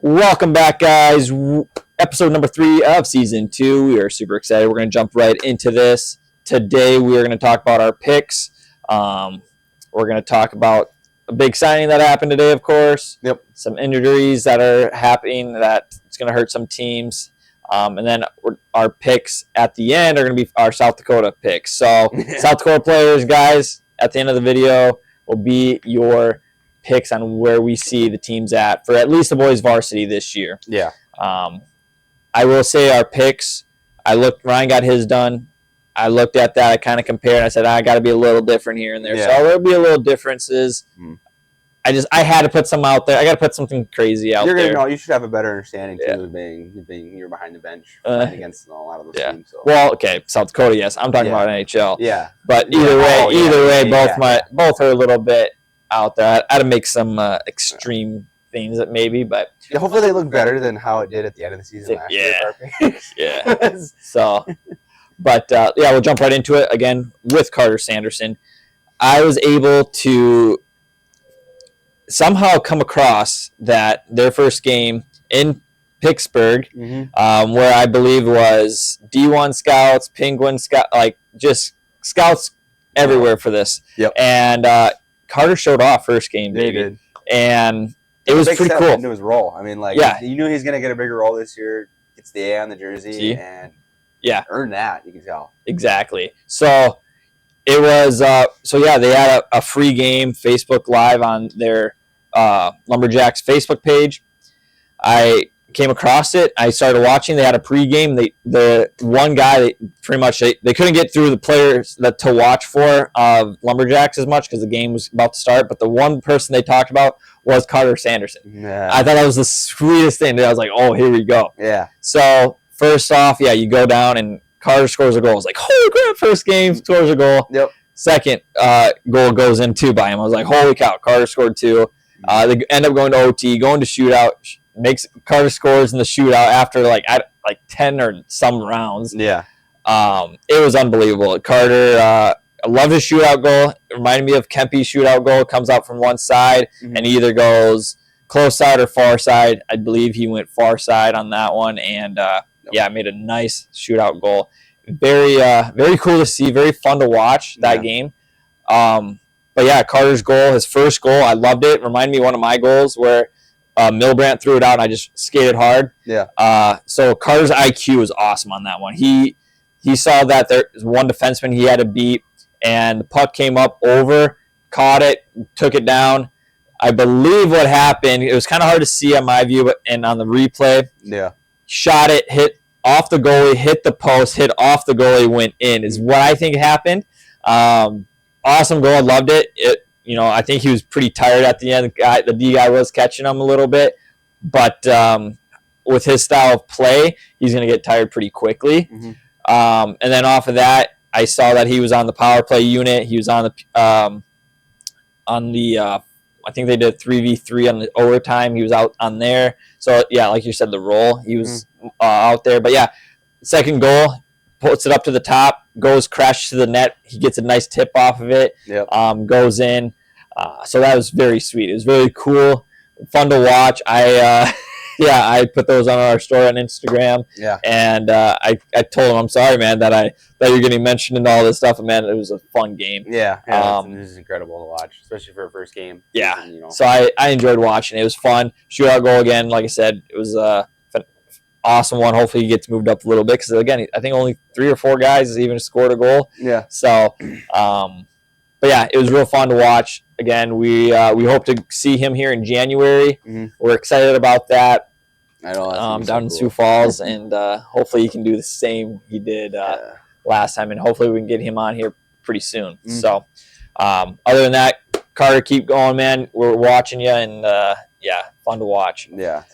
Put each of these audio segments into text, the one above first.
Welcome back, guys. Episode number 3 of season 2. We are super excited. We're going to jump right into this. Today, we are going to talk about our picks. We're going to talk about a big signing that happened today, of course. Yep. Some injuries that are happening that it's going to hurt some teams. And then our picks at the end are going to be our South Dakota picks. So, South Dakota players, guys, at the end of the video will be your picks on where we see the teams at least the boys varsity this year. Yeah. I will say our picks, Ryan got his done. I looked at that, I kind of compared, and I said, I got to be a little different here and there. Yeah. So there'll be a little differences. I had to put some out there. I got to put something crazy out there. No, you should have a better understanding, too, of being you're behind the bench against a lot of those teams. So. Well, okay, South Dakota, yes. I'm talking about NHL. Yeah. But either way, both are a little bit out there. I had to make some extreme things that maybe, but hopefully they look better than how it did at the end of the season last year. Yeah. So, but we'll jump right into it again with Carter Sanderson. I was able to somehow come across that their first game in Pittsburgh, where I believe was D1 scouts, Penguin scout, like just scouts everywhere for this. Yep. And Carter showed off first game, baby. They did. And it was pretty cool. Into his role. I mean, you knew he was going to get a bigger role this year. Gets the A on the jersey and earn that. You can tell. Exactly. So it was. They had a free game Facebook Live on their Lumberjacks Facebook page. I came across it. I started watching. They had a pregame. The one guy pretty much they couldn't get through the players to watch for Lumberjacks as much because the game was about to start. But the one person they talked about was Carter Sanderson. Yeah. I thought that was the sweetest thing. I was like, oh, here we go. Yeah. So first off, you go down and Carter scores a goal. I was like, holy crap! First game scores a goal. Yep. Second goal goes in 2 by him. I was like, holy cow! Carter scored 2. They end up going to OT, going to shootout. Carter scores in the shootout after like 10 or some rounds. Yeah. It was unbelievable. Carter, I love his shootout goal. It reminded me of Kempe's shootout goal. Comes out from one side and either goes close side or far side. I believe he went far side on that one, and made a nice shootout goal. Very, very cool to see. Very fun to watch that game. Carter's goal, his first goal, I loved it. Reminded me of one of my goals where Milbrandt threw it out and I just skated hard. Yeah. So Carter's IQ was awesome on that one. He saw that there was one defenseman he had to beat, and the puck came up over, caught it, took it down. I believe what happened, it was kind of hard to see on my view, and on the replay, shot it, hit off the goalie, hit the post, hit off the goalie, went in, is what I think happened. Awesome goal. I loved it. I think he was pretty tired at the end. The D guy was catching him a little bit, but with his style of play, he's going to get tired pretty quickly. And then off of that, I saw that he was on the power play unit. He was on the I think they did 3v3 on the overtime. He was out on there. So like you said, the role he was out there. But second goal, puts it up to the top. Goes crashes to the net. He gets a nice tip off of it. Yep. Goes in. So that was very sweet. It was very cool, fun to watch. I put those on our story on Instagram. Yeah. And I told him I'm sorry, man, that you're getting mentioned and all this stuff. And man, it was a fun game. Yeah. This is incredible to watch, especially for a first game. Yeah. So I enjoyed watching it. It was fun. Shootout goal again. Like I said, it was awesome one. Hopefully he gets moved up a little bit because again, I think only 3 or 4 guys even scored a goal. Yeah. So, it was real fun to watch. Again, we hope to see him here in January. We're excited about that. I know. Down in Sioux Falls, and hopefully he can do the same he did last time, and hopefully we can get him on here pretty soon. So, other than that, Carter, keep going, man. We're watching you, and fun to watch. Yeah.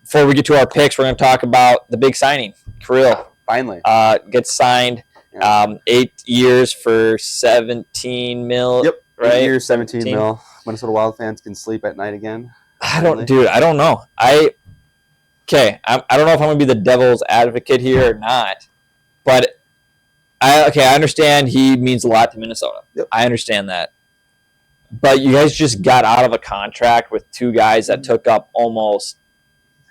Before we get to our picks, we're going to talk about the big signing. Kirill finally gets signed. 8 years for $17 million. Yep. Right. 8 years, $17 million. Minnesota Wild fans can sleep at night again. I don't know. I don't know if I'm going to be the devil's advocate here or not, but I understand he means a lot to Minnesota. Yep. I understand that. But you guys just got out of a contract with 2 guys that took up almost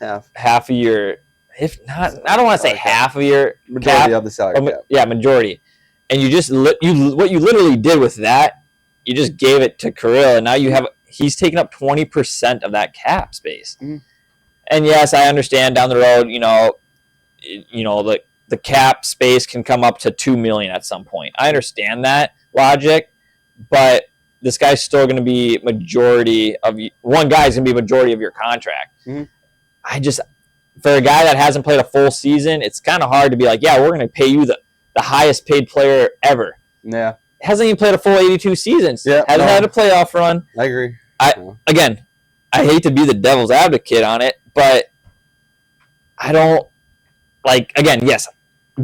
half of your, if not, I don't want to say half of your majority of the salary cap. Yeah, majority. And you just what you literally did with that, you just gave it to Kirill, and now he's taken up 20% of that cap space. Mm-hmm. And yes, I understand down the road, the cap space can come up to $2 million at some point. I understand that logic, but this guy's still going to be one guy's going to be majority of your contract. Mm-hmm. For a guy that hasn't played a full season, it's kind of hard to be like, yeah, we're going to pay you the highest paid player ever. Yeah. Hasn't even played a full 82 seasons. Yeah. Hasn't had a playoff run. I agree. Again, I hate to be the devil's advocate on it, but I don't again, yes,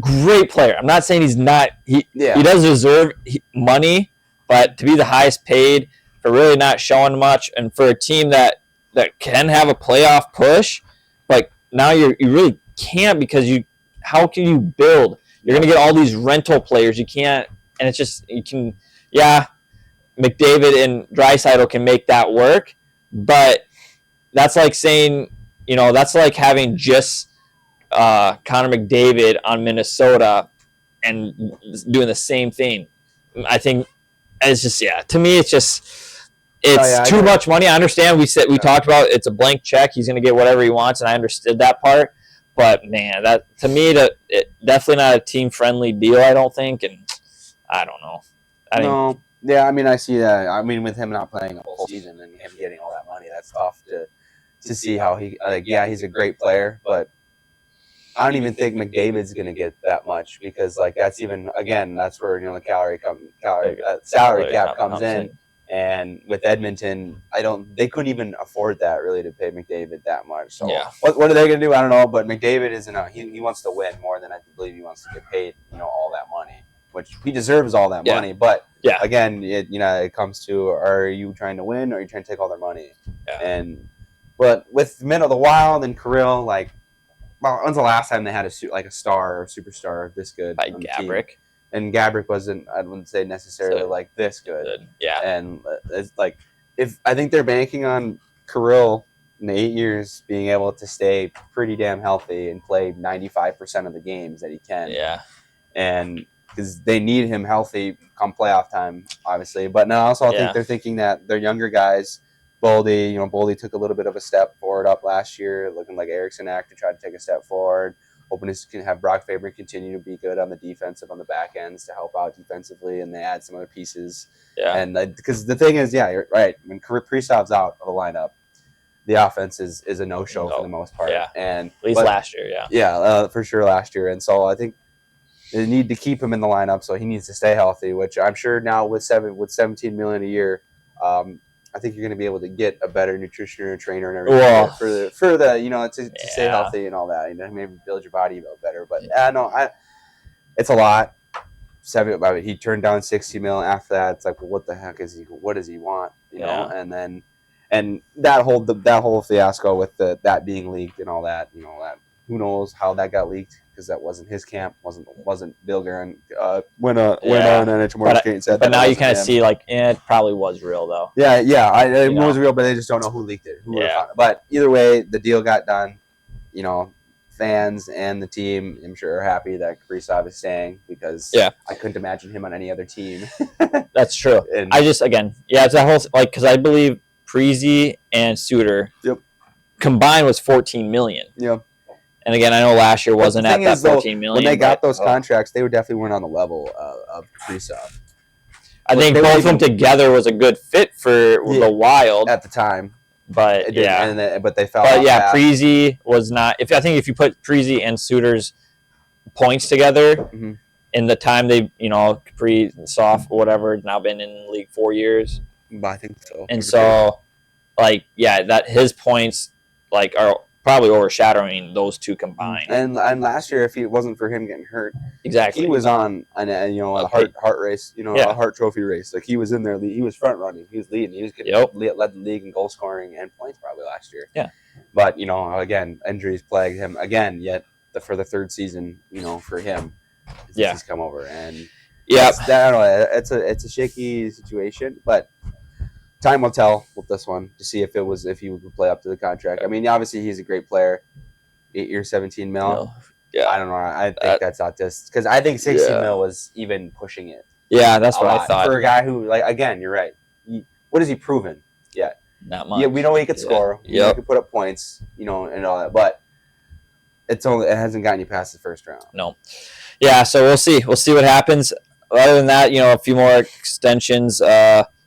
great player. I'm not saying he's not. He does deserve money, but to be the highest paid for really not showing much, and for a team that can have a playoff push, now you really can't, because how can you build? You're going to get all these rental players. You can't, and it's just, McDavid and Draisaitl can make that work, but that's like saying, that's like having just Connor McDavid on Minnesota and doing the same thing. I think it's just, to me, it's just, too much money. I understand. We talked about it's a blank check. He's going to get whatever he wants, and I understood that part. But man, that to me, definitely not a team-friendly deal, I don't think, and I don't know. Yeah, I mean, I see that. I mean, with him not playing a whole season and him getting all that money, that's tough to see how he. He's a great player, but I don't even think McDavid's going to get that much, because that's where the salary cap comes in. And with Edmonton, they couldn't even afford that really to pay McDavid that much. So what are they going to do? I don't know. But McDavid he wants to win more than I believe he wants to get paid, all that money, which he deserves all that money. But again, it comes to, are you trying to win, or are you trying to take all their money? Yeah. But with the Wild and Kirill, when's the last time they had a star or superstar this good? Like Gabrick. And Gabrick wasn't, I wouldn't say necessarily this good. Yeah. And it's if I think they're banking on Kirill in 8 years being able to stay pretty damn healthy and play 95% of the games that he can. Yeah. And because they need him healthy come playoff time, obviously. But now also I think they're thinking that their younger guys, Boldy took a little bit of a step forward up last year, looking like Eriksson to try to take a step forward. Hoping to have Brock Faber continue to be good on the defensive, on the back ends to help out defensively, and they add some other pieces. Yeah. And because the thing is, you're right. When Kaprizov's out of the lineup, the offense is a no-show for the most part. Yeah. And at least last year, Yeah, for sure last year. And so I think they need to keep him in the lineup, so he needs to stay healthy, which I'm sure now with $17 million a year, I think you're going to be able to get a better nutritioner, trainer, and everything for the to stay healthy and all that. Maybe build your body a little better. But it's a lot. He turned down $60 million after that. It's like, well, what the heck is he? What does he want? You know, and that whole fiasco with that being leaked and all that. That who knows how that got leaked, because that wasn't his camp. Wasn't Bill Guerin went on NHL Morning and said that. But now you kind of see it probably was real though. Yeah, it was real, but they just don't know who leaked it. But either way, the deal got done. Fans and the team, I'm sure, are happy that Kaprizov is staying, because I couldn't imagine him on any other team. That's true. And it's that whole because I believe Parise and Suter combined was $14 million. Yep. And again, I know last year wasn't at that $14 million. When they got those contracts, they definitely weren't on the level of Kaprizov. I think both of them together was a good fit for the Wild at the time. But but they fell off. But Parise was not. I think if you put Parise and Suter's points together in the time they, Capri, Soft, whatever, now been in the league 4 years. I think so. And so, that his points are probably overshadowing those two combined. And last year, if it wasn't for him getting hurt, exactly, he was on a heart race, a heart trophy race. He was in there. He was front running. He was leading. He was led the league in goal scoring and points probably last year. Yeah. But again, injuries plagued him again. Yet for the third season, for him, he's come over, and I don't know. It's a shaky situation, but time will tell with this one to see if he would play up to the contract. I mean, obviously he's a great player. 8 years, 17 mil. No. Yeah. I don't know. I think that's not just because I think 16 Yeah. mil was even pushing it. Yeah, that's what lot. I thought. For a guy who, like, again, you're right. What has he proven yet? Not much. Yeah, we know he could score. Yeah. He could put up points, and all that, but it hasn't gotten you past the first round. No. Yeah, so we'll see. We'll see what happens. Other than that, a few more extensions.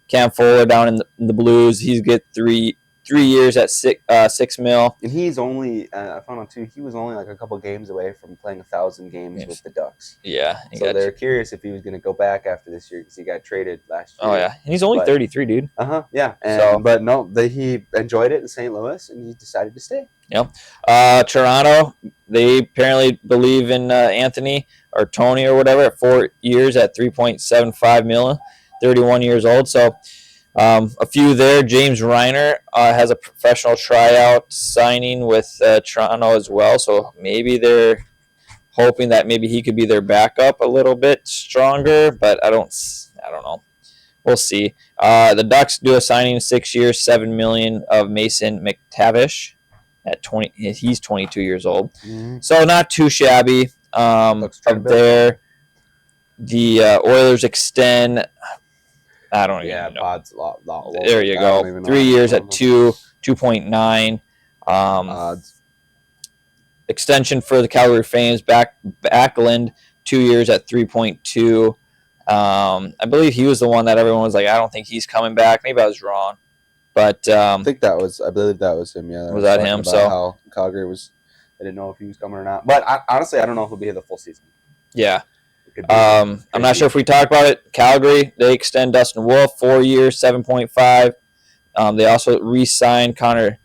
Cam Fuller down in the Blues. He's get 3 years at $6 million. And he's only, I found out too, he was only like a couple games away from playing 1,000 games with the Ducks. Yeah. So they're curious if he was going to go back after this year because he got traded last year. Oh, yeah. And he's only 33, dude. Yeah. But no, he enjoyed it in St. Louis and he decided to stay. Yep. Toronto, they apparently believe in Anthony or Tony or whatever at 4 years at $3.75 million, 31 years old. So, a few there. James Reiner has a professional tryout signing with Toronto as well. So maybe they're hoping that maybe he could be their backup a little bit stronger. But I don't know. We'll see. The Ducks do a signing 6 years, $7 million of Mason McTavish at 20. He's 22 years old. Mm-hmm. So not too shabby. Up there, the Oilers extend. I don't even know. Pod's a lot there you go. 3 years at 2.9. Extension for the Calgary Flames. Backlund, 2 years at 3.2. I believe he was the one that everyone was like, I don't think he's coming back. Maybe I was wrong, but I believe that was him. Yeah, was that him? So how Calgary was. I didn't know if he was coming or not. But honestly, I don't know if he'll be here the full season. Yeah. I'm not sure if we talked about it. Calgary, they extend Dustin Wolf 4 years, 7.5. They also re-signed Connor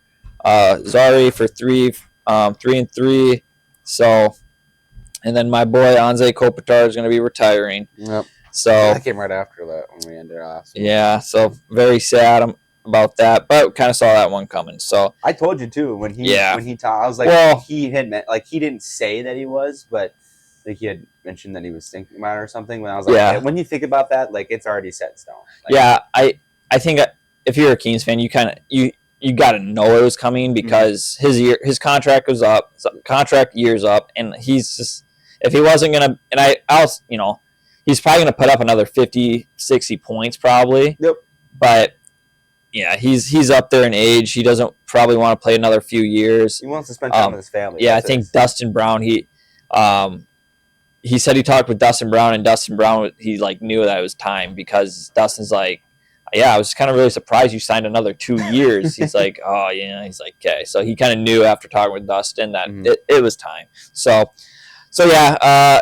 Zary for 3 and 3. So, and then my boy Anze Kopitar is going to be retiring. Yep. So that came right after that when we ended off. So. Yeah. So very sad about that, but kind of saw that one coming. So I told you too when he talked. I was like, he didn't say that he was, but. I think he had mentioned that he was thinking about it or something. When I was like, when you think about that, like it's already set in stone. I think if you're a Kings fan, you kind of you got to know it was coming because his contract was up, contract year's up, and he's just if he wasn't gonna, and he's probably gonna put up another 50, 60 points probably. Yep. But yeah, he's up there in age. He doesn't probably want to play another few years. He wants to spend time with his family. Yeah, I think Dustin Brown. He said he talked with Dustin Brown, and Dustin Brown, he knew that it was time because Dustin's like, yeah, I was kind of really surprised you signed another 2 years. He's like, oh yeah, he's like, okay. So he kind of knew after talking with Dustin that it was time. So yeah,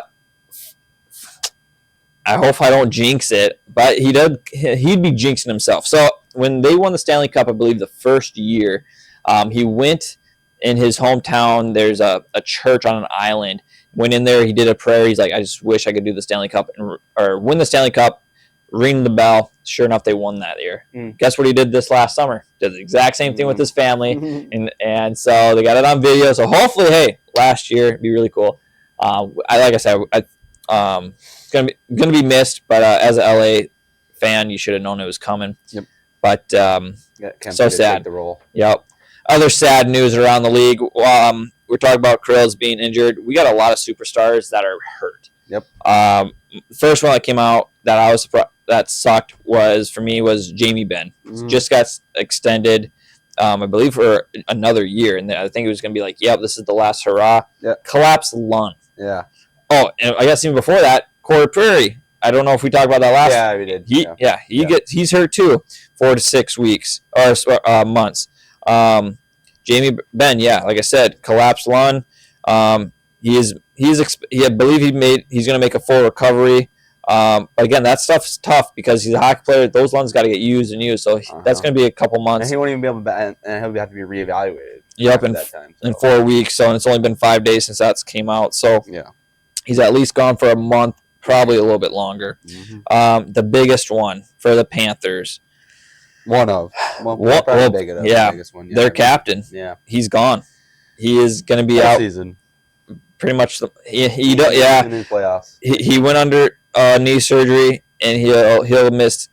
I hope I don't jinx it, but he'd be jinxing himself. So when they won the Stanley Cup, I believe the first year, he went in his hometown. There's a church on an island. Went in there, he did a prayer. He's like, I just wish I could do the Stanley Cup or win the Stanley Cup, ring the bell. Sure enough, they won that year. Guess what he did this last summer? Did the exact same thing with his family. And so they got it on video. So hopefully, hey, last year, it'd be really cool. Like I said, it's gonna be missed, but as an LA fan, you should have known it was coming. Yep. But so sad. The role. Yep. Other sad news around the league. We're talking about Krills being injured. We got a lot of superstars that are hurt. Yep. The first one that came out that sucked was Jamie Benn. Just got extended, I believe, for another year, and I think it was going to be like, yep, this is the last hurrah. Yep. Collapsed lung. Yeah. Oh, and I guess even before that, Corey Prairie. I don't know if we talked about that last. Yeah, we did. He's hurt too, 4 to 6 weeks or months. Jamie Benn, like I said, collapsed lung. I believe he's going to make a full recovery. But again, that stuff's tough because he's a hockey player. Those lungs got to get used. So that's going to be a couple months. And he won't even be able to, and he'll have to be reevaluated. Yep, in 4 weeks. So, and it's only been 5 days since that came out. So he's at least gone for a month, probably a little bit longer. The biggest one for the Panthers. The biggest one. Their captain. Yeah, he's gone. He is going to be out. Season. Pretty much. In the playoffs. He went under knee surgery, and he'll miss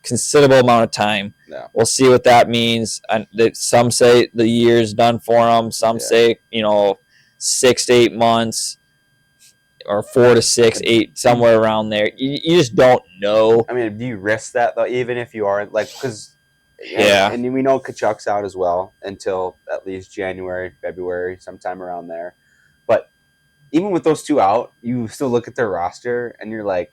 considerable amount of time. Yeah. We'll see what that means. And some say the year's done for him. Some say 6 to 8 months, or 4 to 6, 8, somewhere around there. You just don't know. I mean, do you risk that though? Even if you are because Yeah. and we know Kachuk's out as well until at least January, February, sometime around there. But even with those two out, you still look at their roster and you're like,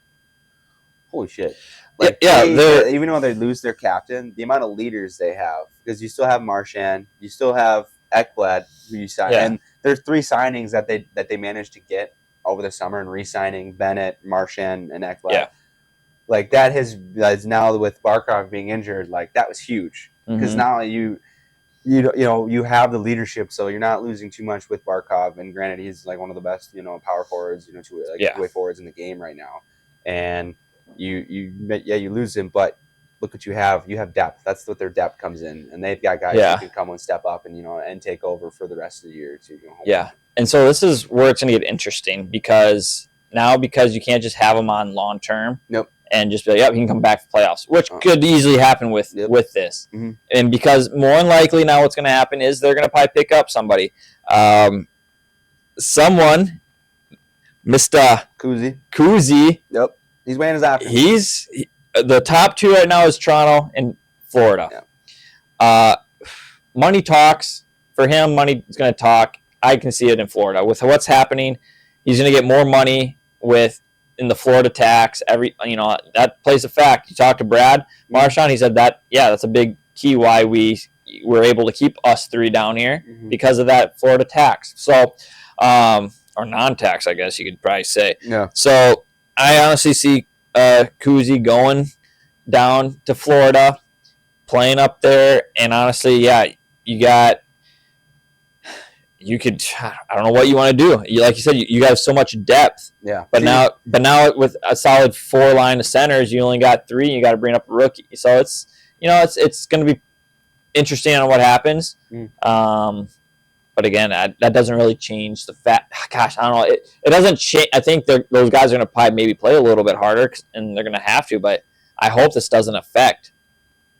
holy shit. Like, even though they lose their captain, the amount of leaders they have, because you still have Marchand, you still have Ekblad, who you signed, and there's 3 signings that they managed to get over the summer, and re-signing Bennett, Marchand, and Ekblad. Yeah. Like that is now with Barkov being injured, like that was huge because now you have the leadership, so you're not losing too much with Barkov. And granted, he's like one of the best power forwards, two-way forwards in the game right now, and you lose him, but look what you have. You have depth. That's what their depth comes in, and they've got guys who can come and step up and take over for the rest of the year too. Yeah, and so this is where it's going to get interesting because you can't just have them on long term. Nope. And just be like, yep, he can come back for playoffs, which could easily happen with this. Mm-hmm. And because more than likely now what's going to happen is they're going to probably pick up somebody. Someone, Mr. Kuzi. Yep. He's weighing his options. The top 2 right now is Toronto and Florida. Yeah. Money talks. For him, money is going to talk. I can see it in Florida. With what's happening, he's going to get more money in the Florida tax. That plays a fact. You talk to Brad Marchand, he said that's a big key why we were able to keep us 3 down here because of that Florida tax. So, or non-tax, I guess you could probably say. Yeah. So I honestly see Kuzi going down to Florida, playing up there, and honestly, you could, I don't know what you want to do. Like you said, you have so much depth. Yeah. But now with a solid 4 line of centers, you only got 3. And you got to bring up a rookie. So it's going to be interesting on what happens. But again, that doesn't really change the fact. Gosh, I don't know. It doesn't change. I think those guys are going to probably maybe play a little bit harder, and they're going to have to. But I hope this doesn't affect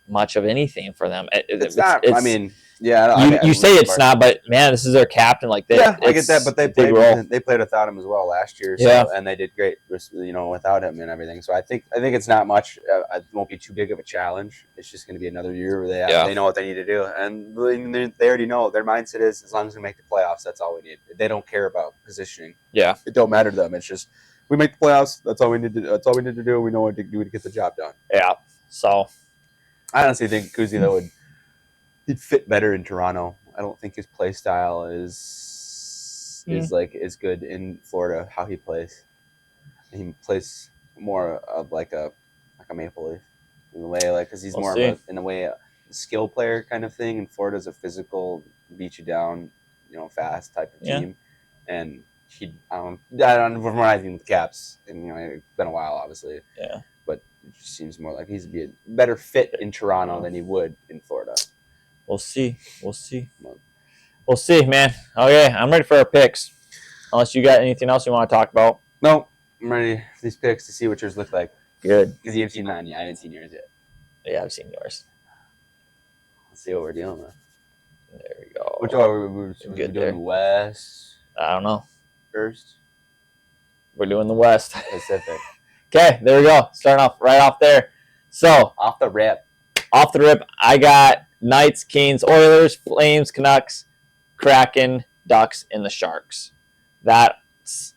much of anything for them. It's not. I mean, you say it's not, but man, this is their captain. Like I get that, but they played without him as well last year. So, and they did great, without him and everything. So I think it's not much. It won't be too big of a challenge. It's just going to be another year where they know what they need to do, and they already know their mindset is as long as we make the playoffs, that's all we need. They don't care about positioning. Yeah, it don't matter to them. It's just we make the playoffs. That's all we need to do. That's all we need to do. We know what to do to get the job done. Yeah. So I honestly think Kuzi though he'd fit better in Toronto. I don't think his play style is good in Florida. How he plays, he plays more of like a Maple Leaf in a way, because he's more of a skill player kind of thing. And Florida's a physical, beat you down, fast type of team. And I don't from what I've seen with Caps, and it's been a while, obviously. Yeah. But it just seems more like he's be a better fit in Toronto than he would in Florida. We'll see, man. Okay, I'm ready for our picks. Unless you got anything else you want to talk about. No, I'm ready for these picks to see what yours look like. Good. Because you've seen mine. I haven't seen yours yet. Yeah, I've seen yours. Let's see what we're dealing with. There we go. Which one are we doing? West? I don't know. First? We're doing the West. Pacific. Okay, there we go. Starting off right off there. So, off the rip, I got Knights, Kings, Oilers, Flames, Canucks, Kraken, Ducks, and the Sharks. That's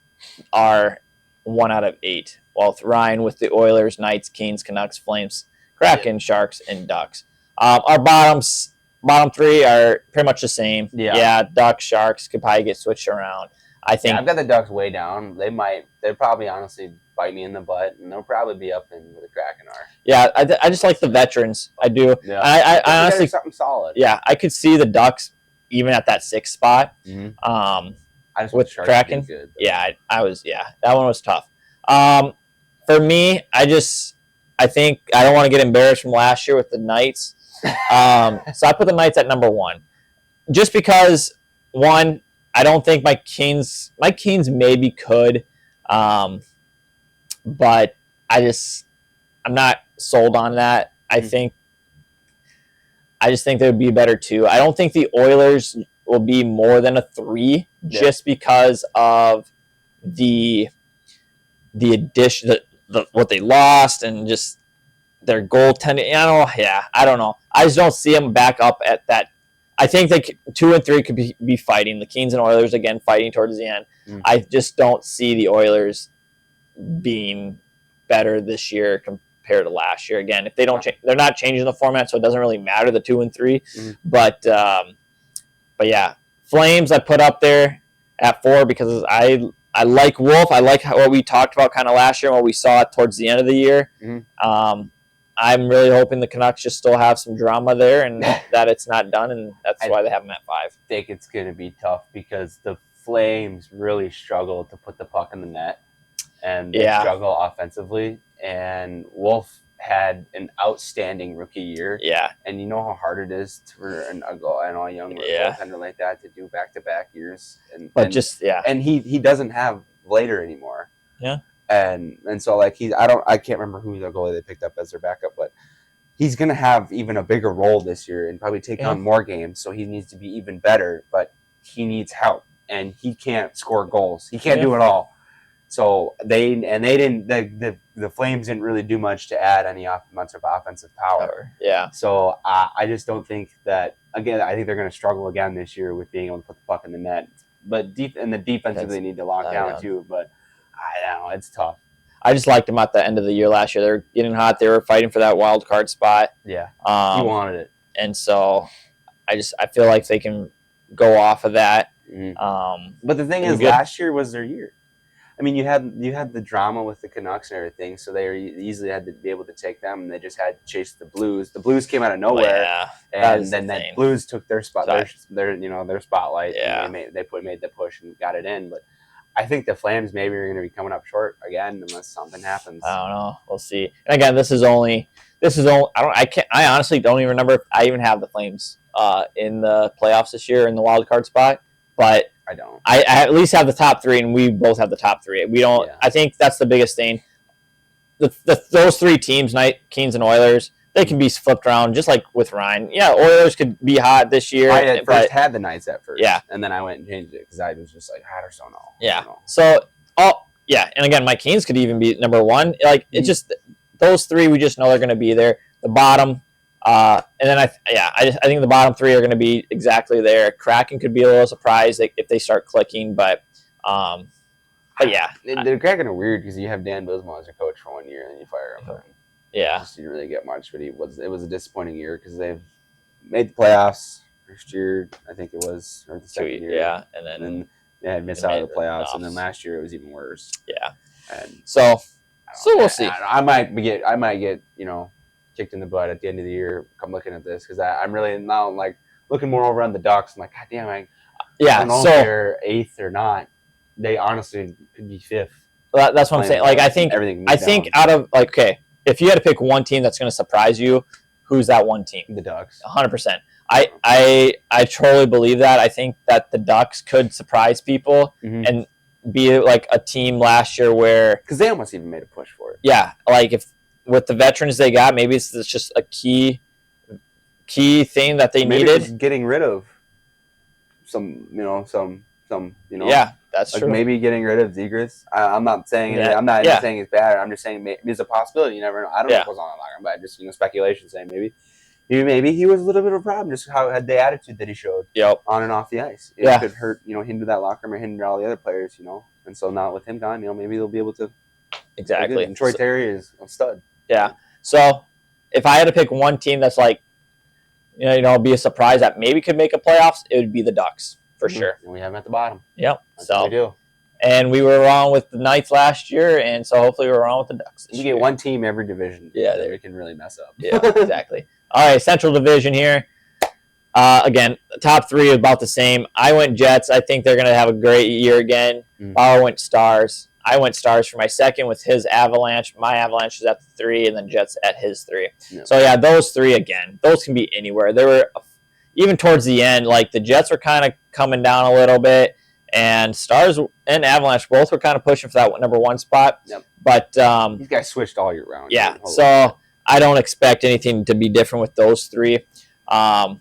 our 1 out of 8. Well, with Ryan with the Oilers, Knights, Kings, Canucks, Flames, Kraken, Sharks, and Ducks. Our bottom 3 are pretty much the same. Yeah, Ducks, Sharks could probably get switched around. I think I've got the Ducks way down. They'd probably honestly bite me in the butt, and they'll probably be up in where the Kraken are. Yeah, I just like the veterans. I do. Yeah. I honestly something solid. Yeah, I could see the Ducks even at that 6th spot. Mm-hmm. I just with Kraken. Good, that one was tough. For me, I think I don't want to get embarrassed from last year with the Knights. So I put the Knights at number 1, just because one, I don't think my Kings maybe could, but I'm not sold on that. I just think they would be better too. I don't think the Oilers will be more than a 3 just because of the addition, what they lost, and just their goaltending. I don't know. I just don't see them back up at that. I think 2 and 3 could be fighting. The Kings and Oilers again fighting towards the end. I just don't see the Oilers being better this year compared to last year. Again, if they don't change, they're not changing the format, so it doesn't really matter the 2 and 3. But yeah, Flames I put up there at 4 because I like Wolf. I like what we talked about kind of last year and what we saw towards the end of the year. I'm really hoping the Canucks just still have some drama there and that it's not done, and that's why they have them at 5. I think it's going to be tough because the Flames really struggle to put the puck in the net, and they struggle offensively. And Wolf had an outstanding rookie year. Yeah. And you know how hard it is for a young goaltender like that to do back-to-back years. And he doesn't have Vlader anymore. Yeah. And so like I can't remember who the goalie they picked up as their backup, but he's gonna have even a bigger role this year and probably take on more games. So he needs to be even better, but he needs help, and he can't score goals. He can't do it all. So the Flames didn't really do much to add any much of offensive power. Yeah. So I just don't think that, again, I think they're going to struggle again this year with being able to put the puck in the net. But the defensive they need to lock down too. But I don't know, it's tough. I just liked them at the end of the year last year. They're getting hot. They were fighting for that wild card spot. Yeah. He wanted it. And so I feel like they can go off of that. But the thing is, last year was their year. I mean, you had the drama with the Canucks and everything, so they easily had to be able to take them, and they just had to chase the Blues. The Blues came out of nowhere, and then the Blues took their spot, their spotlight. Yeah, and made the push and got it in. But I think the Flames maybe are going to be coming up short again unless something happens. I don't know. We'll see. And again, this is only. I honestly don't even remember if I even have the Flames in the playoffs this year in the wild card spot, but. I don't. I at least have the top 3, and we both have the top 3. We don't. Yeah. I think that's the biggest thing. Those 3 teams, Kings and Oilers, they can be flipped around just like with Ryan. Yeah, Oilers could be hot this year. I had the Knights at first. Yeah, and then I went and changed it because I was just like, I just don't know. Yeah. So, and again, my Kings could even be number 1. Like it's just those 3. We just know they're going to be there. The bottom. And then I think the bottom 3 are going to be exactly there. Kraken could be a little surprised if they start clicking, but yeah, the Kraken are weird because you have Dan Bismo as your coach for 1 year and then you fire him. Yeah, just didn't really get much, but it was a disappointing year because they've made the playoffs first year, I think it was, or the second year. Yeah, and then they had missed out of the playoffs, and then last year it was even worse. Yeah, and so we'll see. I might get kicked in the butt at the end of the year. Come looking at this because I'm really now like looking more over on the Ducks. I'm like, God damn, I don't know if they're 8th or not. They honestly could be 5th. Well, that's what I'm saying. Like I think out of if you had to pick one team that's going to surprise you, who's that one team? The Ducks. 100%. I truly believe that. I think that the Ducks could surprise people and be like a team last year where because they almost even made a push for it. Yeah, like if. With the veterans they got, maybe it's just a key thing that they needed. Just getting rid of some. Yeah, that's like true. Maybe getting rid of Zegras. I'm not saying I'm not saying it's bad. I'm just saying maybe it's a possibility. You never know. I don't know what goes on that locker, but just speculation saying maybe he was a little bit of a problem. Just how had the attitude that he showed on and off the ice. It could hurt hinder that locker room or hinder all the other players. And so now with him gone, maybe they'll be able to. Exactly. And Troy Terry is a stud. Yeah. So if I had to pick one team that's like, be a surprise that maybe could make a playoffs, it would be the Ducks for sure. And we have them at the bottom. Yep. That's what we do. And we were wrong with the Knights last year, and so hopefully we're wrong with the Ducks this year. Get one team every division. Yeah, that we can really mess up. Yeah, exactly. All right, Central Division here. Again, top 3 is about the same. I went Jets. I think they're going to have a great year again. Bauer went Stars. I went Stars for my second with his Avalanche. My Avalanche is at the 3, and then Jets at his 3. Yep. So, yeah, those 3, again, those can be anywhere. They were, even towards the end, like the Jets were kind of coming down a little bit, and Stars and Avalanche both were kind of pushing for that number 1 spot. Yep. But these guys switched all year round. Yeah, so I don't expect anything to be different with those three. But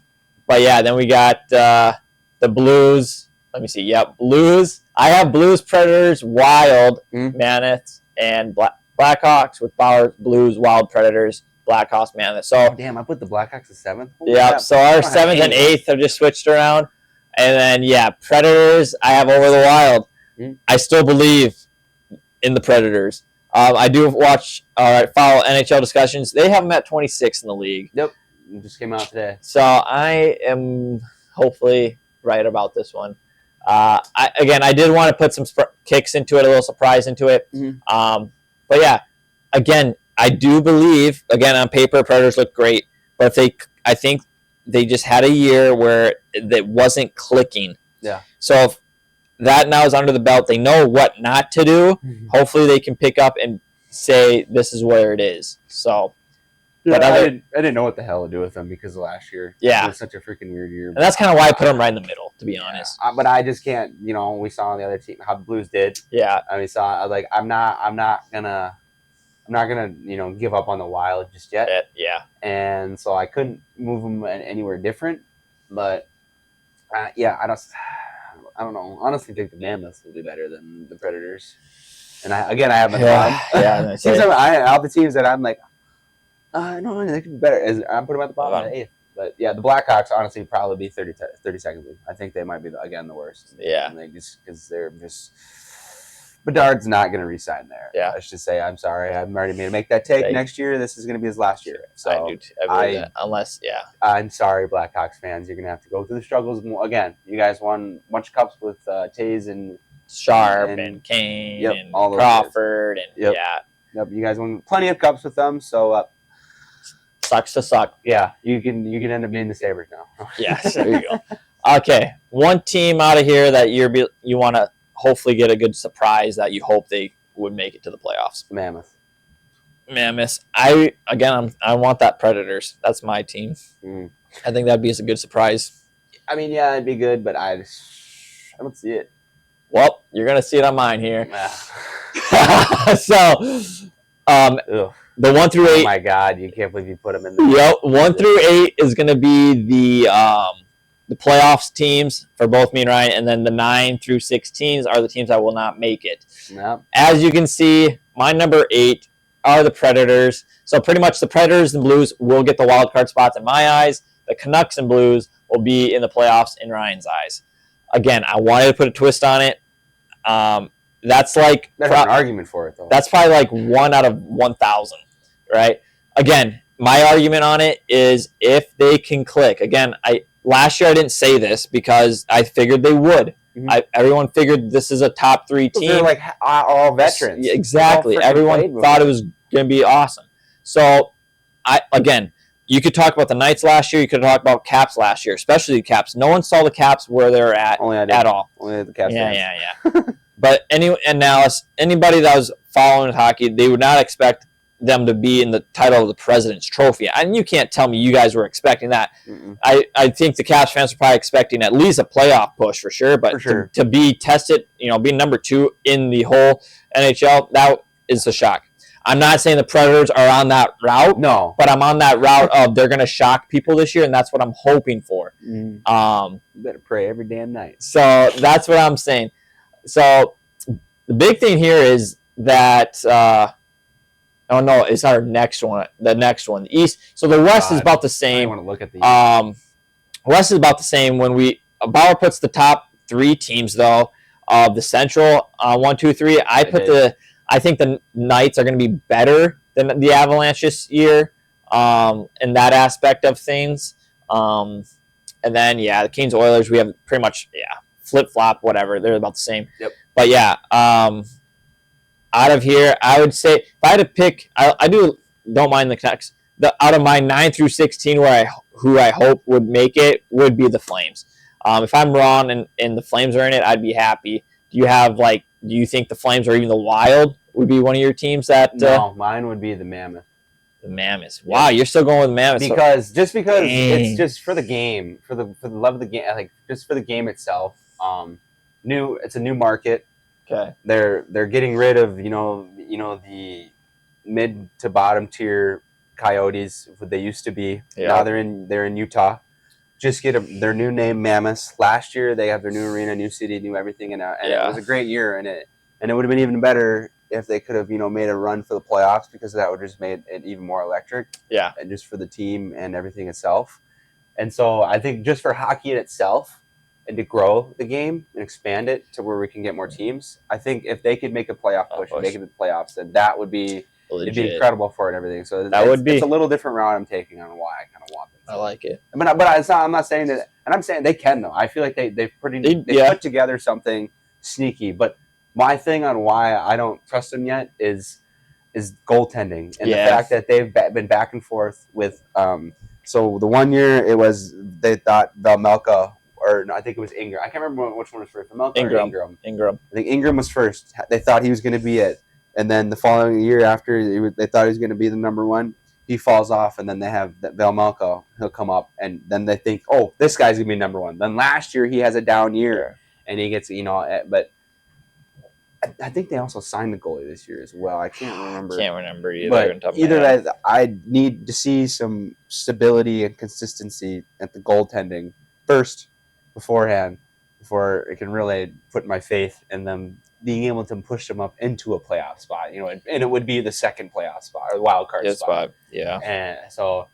yeah, then we got the Blues. Let me see. Yep, Blues. I have Blues, Predators, Wild, Mammoths, and Blackhawks with Bauer, Blues, Wild, Predators, Blackhawks, Mammoths. So damn, I put the Blackhawks at 7th. yeah, so our 7th and 8th have just switched around. And then, yeah, Predators, I have over the Wild. I still believe in the Predators. I do follow NHL discussions. They have them at 26 in the league. Yep, it just came out today. So I am hopefully right about this one. I did want to put some kicks into it, a little surprise into it. But yeah, again, I do believe, again, on paper, Predators look great. But I think they just had a year where it wasn't clicking. Yeah. So if that now is under the belt, they know what not to do. Hopefully they can pick up and say this is where it is. So yeah, I didn't know what the hell to do with them because of last year. Yeah. It was such a freaking weird year. And that's kind of why I put them right in the middle, to be honest. But I just can't, we saw on the other team how the Blues did. Yeah. I mean, I'm not gonna, give up on the Wild just yet. Yeah. And so I couldn't move them anywhere different. But I don't know. Honestly, I think the Mammoths will be better than the Predators. And I have them at the bottom. All the teams that I'm like, no, they could be better. I'm putting them at the bottom of the 8th. But yeah, the Blackhawks honestly would probably be 32nd league. I think they might be the worst. Yeah. And because they're just. Bedard's not going to re-sign there. Yeah. Let's just say, I'm sorry. I'm already made to make that take. Next year, this is going to be his last year. So I believe that. Unless, yeah. I'm sorry, Blackhawks fans. You're going to have to go through the struggles again. You guys won a bunch of cups with Taves and Sharp and Kane and all Crawford. And Yep, you guys won plenty of cups with them. So sucks to suck. Yeah, you can end up being the Sabres now. Yes, there you go. Okay, one team out of here that you want to hopefully get a good surprise that you hope they would make it to the playoffs. Mammoths. I want that Predators. That's my team. I think that'd be a good surprise. I mean, yeah, it'd be good, but I don't see it. Well, you're gonna see it on mine here. So, the 1 through 8. Oh my God, you can't believe you put them in there. Yep, 1 through 8 is gonna be the playoffs teams for both me and Ryan, and then the 9 through 16s are the teams that will not make it. Yep. As you can see, my number 8 are the Predators. So pretty much the Predators and Blues will get the wild card spots in my eyes. The Canucks and Blues will be in the playoffs in Ryan's eyes. Again, I wanted to put a twist on it. That's like there's an argument for it though. That's probably like 1 out of 1,000, right? Again, my argument on it is if they can click. Again, last year I didn't say this because I figured they would. Everyone figured this is a top 3 team. They're like all veterans. Exactly. Everyone thought it was going to be awesome. So, you could talk about the Knights last year. You could talk about Caps last year, especially the Caps. No one saw the Caps where they're at at all. Only the Caps. Yeah. But anybody that was following hockey, they would not expect them to be in the title of the President's Trophy. And you can't tell me you guys were expecting that. I think the Caps fans were probably expecting at least a playoff push for sure. But to be tested, being number 2 in the whole NHL, that is a shock. I'm not saying the Predators are on that route. No. But I'm on that route of they're going to shock people this year, and that's what I'm hoping for. You better pray every damn night. So that's what I'm saying. So the big thing here is that it's our next one. The next one, the East. So the West is about the same. I want to look at the West is about the same. When Bauer puts the top 3 teams though of the Central 1, 2, 3. I think the Knights are going to be better than the Avalanche this year in that aspect of things. And then the Kings, Oilers, we have pretty much flip flop, whatever. They're about the same. Yep. But out of here, I would say if I had to pick, I don't mind the Canucks. Out of my 9 through 16, who I hope would make it would be the Flames. If I'm wrong and the Flames are in it, I'd be happy. Do you think the Flames or even the Wild would be one of your teams that? No, mine would be the Mammoth. The Mammoths. Wow, you're still going with the Mammoths. Because it's just for the game, for the love of the game, just for the game itself. It's a new market. Okay. They're getting rid of the mid to bottom tier Coyotes, what they used to be. Yeah. Now they're in Utah. Just get their new name, Mammoth. Last year they have their new arena, new city, new everything, and it was a great year. And it would have been even better if they could have made a run for the playoffs, because that would have just made it even more electric. Yeah. And just for the team and everything itself. And so I think just for hockey in itself, and to grow the game and expand it to where we can get more teams, I think if they could make a playoff push and make it to the playoffs, then that would be it'd be incredible for it and everything. So it's a little different route I'm taking on why I kind of want them. I like it. I'm not saying that, and I'm saying they can though. I feel like they've put together something sneaky. But my thing on why I don't trust them yet is goaltending, and the fact that they've been back and forth with. So the 1 year they thought Velmelka, or no, I think it was Ingram. I can't remember which one was first. Velmelka or Ingram. I think Ingram was first. They thought he was going to be it, and then the following year after they thought he was going to be the number one. He falls off, and then they have that Velmelka. He'll come up, and then they think, oh, this guy's gonna be number one. Then last year he has a down year, and he gets but I think they also signed the goalie this year as well. I can't remember. Can't remember either. But either way, I need to see some stability and consistency at the goaltending first, beforehand, before it can really put my faith in them being able to push them up into a playoff spot. And it would be the second playoff spot or wild card spot. Yeah. And so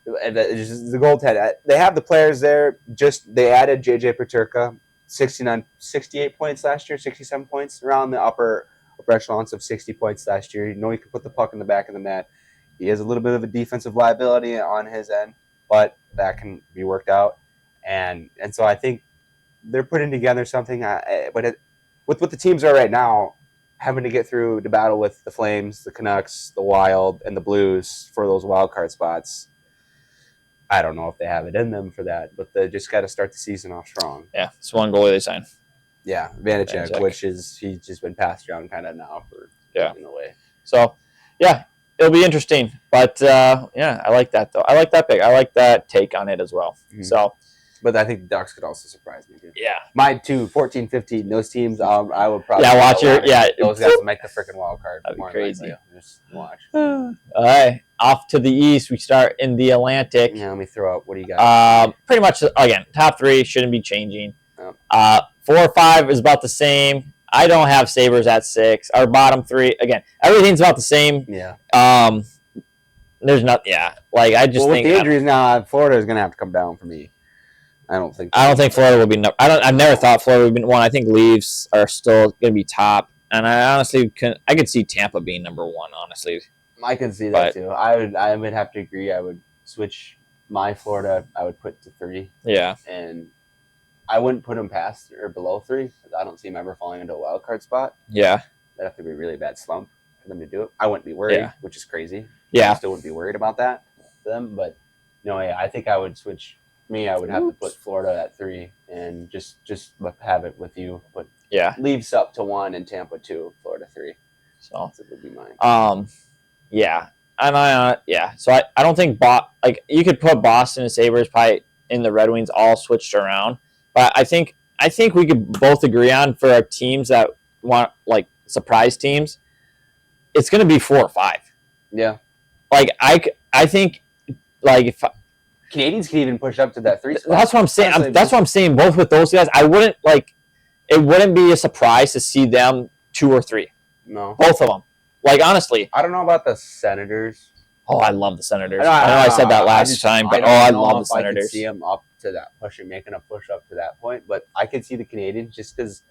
the goaltend, they have the players there. They added JJ Peterka. 68 points last year, 67 points, around the upper echelons of 60 points last year. He can put the puck in the back of the net. He has a little bit of a defensive liability on his end, but that can be worked out. And so I think they're putting together something. With what the teams are right now, having to get through the battle with the Flames, the Canucks, the Wild, and the Blues for those wild card spots, I don't know if they have it in them for that, but they just got to start the season off strong. Yeah, it's one goalie they signed. Yeah, Vanacek, which he's just been passed around kind of now in a way. So, yeah, it'll be interesting. But, I like that, though. I like that pick. I like that take on it as well. Mm-hmm. So, but I think the Ducks could also surprise me, too. Yeah. My 14, 15, those teams, I would probably... Those guys will make the freaking wild card. That'd be crazy. Just watch. All right. Off to the east, we start in the Atlantic. Yeah, let me throw up. What do you got? Pretty much, again, top three shouldn't be changing. Oh. 4 or 5 is about the same. I don't have Sabres at 6. Our bottom 3, again, everything's about the same. Yeah. There's not. Yeah. Like I just think with the injuries now, Florida is going to have to come down for me. I don't think Florida will be. I've never thought Florida would be one. I think Leafs are still going to be top, and I honestly I could see Tampa being number 1. Honestly. I can see that too. I would have to agree. I would switch my Florida. I would put to 3. Yeah. And I wouldn't put them past or below 3 because I don't see them ever falling into a wild card spot. Yeah. That'd have to be a really bad slump for them to do it. I wouldn't be worried, which is crazy. Yeah. I still wouldn't be worried about that for them. But I think I would switch. I would have to put Florida at 3 and just have it with you. But Leafs up to 1 and Tampa 2, Florida 3. So that would be mine. Yeah, and so I don't think you could put Boston and Sabres probably in the Red Wings all switched around, but I think we could both agree on for our teams that want surprise teams, it's going to be 4 or 5. Yeah, I think if Canadians can even push up to that 3 spot. That's what I'm saying. That's what I'm saying. Both with those guys, I wouldn't it wouldn't be a surprise to see them 2 or 3. No, both of them. Honestly, I don't know about the Senators. Oh, I love the Senators. I know I said that last time, but I love the Senators. I can see them up to that making a push up to that point. But I could see the Canadians just because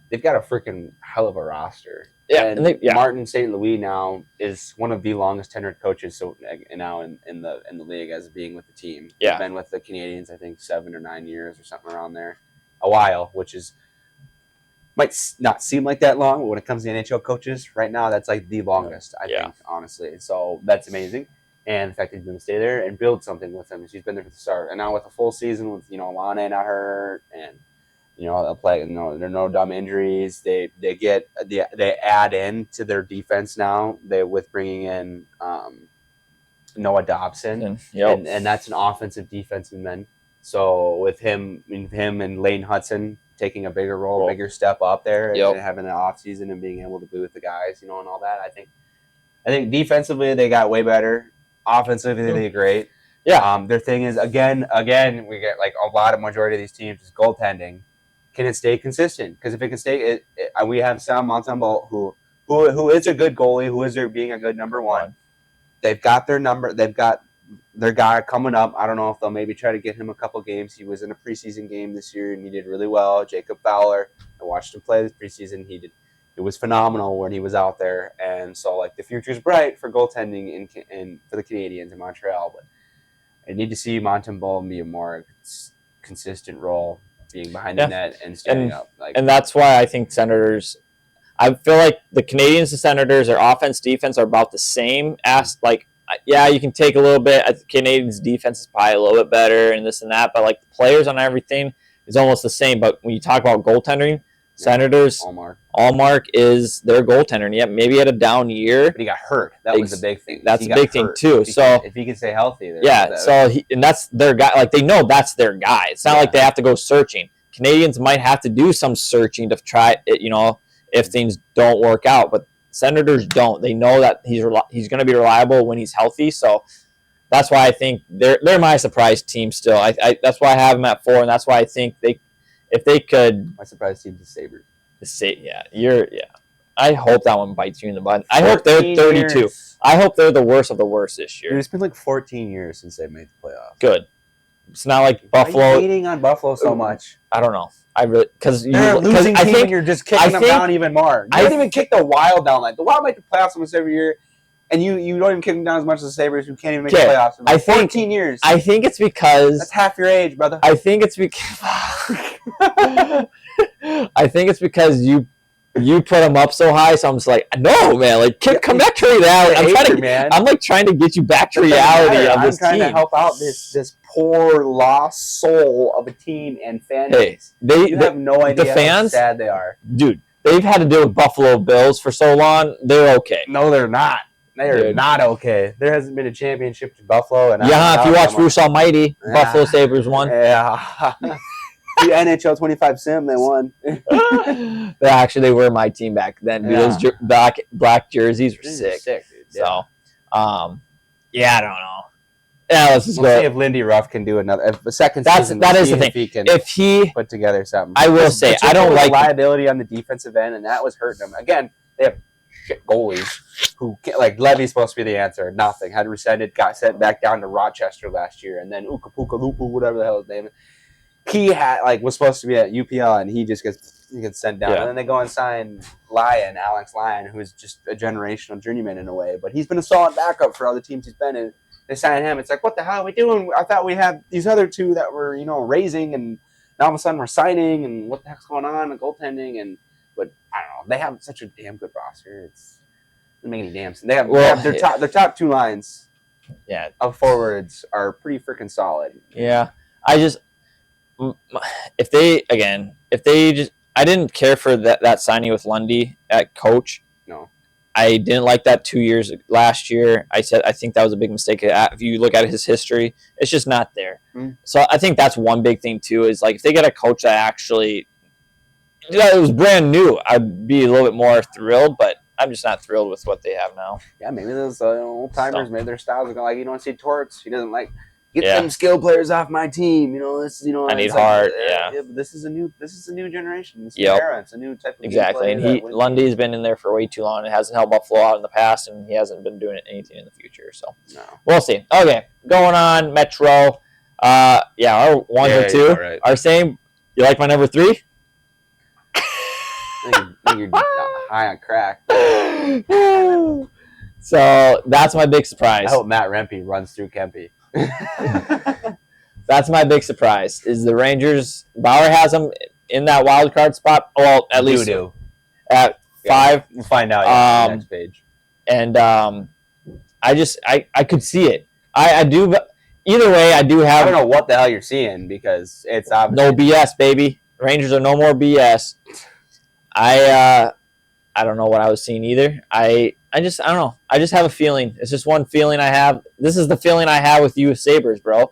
they've got a freaking hell of a roster. Yeah, and Martin St. Louis now is one of the longest tenured coaches. So now in the league as being with the team. Yeah, he's been with the Canadians I think 7 or 9 years or something around there, a while, which is. Might not seem like that long, but when it comes to NHL coaches, right now that's the longest, I think, honestly. So that's amazing. And the fact that he's going to stay there and build something with him. He's been there from the start. And now with a full season with, Lana not hurt and, they'll play, there are no dumb injuries. They add in to their defense now with bringing in Noah Dobson. And that's an offensive defensive man. So with him and Lane Hudson taking a bigger role, bigger step up there, and having an off season and being able to be with the guys, and all that. I think defensively they got way better. Offensively, they're great. Yeah. Their thing is again, we get like a lot of majority of these teams is goaltending. Can it stay consistent? Because if it can stay, we have Sam Montembeault who is a good goalie, who is there being a good number one. They've got their number. They've got their guy coming up. I don't know if they'll maybe try to get him a couple games. He was in a preseason game this year and he did really well. Jacob Fowler. I watched him play this preseason. It was phenomenal when he was out there, and so like the future's bright for goaltending in for the Canadians in Montreal. But I need to see Montembeault be a more consistent role, being behind the net and standing up. And that's why I think Senators. I feel like the Canadians and Senators, their offense, defense are about the same. Yeah, you can take a little bit. The Canadians' defense is probably a little bit better and this and that, but like the players on everything is almost the same. But when you talk about goaltending, Senators, Allmark is their goaltender. And yeah, maybe he had a down year, but he got hurt. That was the big thing. That's a big thing too. So if he can stay healthy, and that's their guy. Like they know that's their guy. It's not like they have to go searching. Canadians might have to do some searching to try it. If things don't work out, but Senators don't. They know that he's going to be reliable when he's healthy. So that's why I think they're my surprise team still. That's why I have them at 4, and that's why I think if they could. My surprise team is Sabres. I hope that one bites you in the butt. I hope they're 32. Years. I hope they're the worst of the worst this year. Dude, it's been like 14 years since they made the playoffs. Good. It's not like Buffalo. Why are you hating on Buffalo so much? I don't know. I really because they're a losing team and you're just kicking them down even more. You don't even kick the Wild down. Like the Wild make the playoffs almost every year, and you don't even kick them down as much as the Sabres, who can't even make the playoffs in 14 years. I think it's because that's half your age, brother. I think it's because you put them up so high, so I'm just like, no, man, like come back to reality. I'm like trying to get you back to reality of this team. I'm trying to help out this poor lost soul of a team and fan base. You have no idea how sad they are, dude. They've had to deal with Buffalo Bills for so long. They're okay. No, they're not. They are not okay. There hasn't been a championship to Buffalo, and if you watch Bruce Almighty, Buffalo Sabres won. Yeah. The NHL 25 sim, they won. They were my team back then. Those black jerseys were sick. Dude. So, I don't know. Yeah, let's just go. See if Lindy Ruff can do a second season. That is the thing. If he put together something, I will say I don't like liability on the defensive end, and that was hurting them. Again, they have shit goalies who like Levy's supposed to be the answer. Nothing. Had rescinded, got sent back down to Rochester last year, and then Ukapuka Lupu, whatever the hell his name is. He was supposed to be at UPL, and he just gets sent down. And then they go and sign Alex Lyon, who is just a generational journeyman in a way. But he's been a solid backup for other teams he's been in. They sign him. It's like, what the hell are we doing? I thought we had these other two that were, raising, and now all of a sudden we're signing, and what the heck's going on? The goaltending, but I don't know. They have such a damn good roster. It doesn't make any damn sense. They have their top two lines. Yeah, of forwards are pretty freaking solid. Yeah, I didn't care for that signing with Lundy at coach. No. I didn't like that 2 years last year. I think that was a big mistake. If you look at his history, it's just not there. So I think that's one big thing too, is like if they get a coach that actually it was brand new, I'd be a little bit more thrilled, but I'm just not thrilled with what they have now. Yeah, maybe those old timers, maybe their styles are like, you don't see Torts. He doesn't like get them skill players off my team. I need heart. But this is a new generation. This is era. It's a new type of exactly. And Lundy's been in there for way too long. It hasn't helped Buffalo out in the past, and he hasn't been doing anything in the future. So we'll see. Okay, going on Metro. Our 1 or 2 are same. You like my number 3? I think you're high on crack. So that's my big surprise. I hope Matt Rempe runs through Kempe. That's my big surprise. Is the Rangers? Bauer has them in that wild card spot. Well, at least at 5. We'll find out on the next page. And I could see it. I do. But either way, I do have. I don't know what the hell you're seeing because it's obvious. No BS, baby. Rangers are no more BS. I don't know what I was seeing either. I don't know. I just have a feeling. It's just one feeling I have. This is the feeling I have with you with Sabres, bro.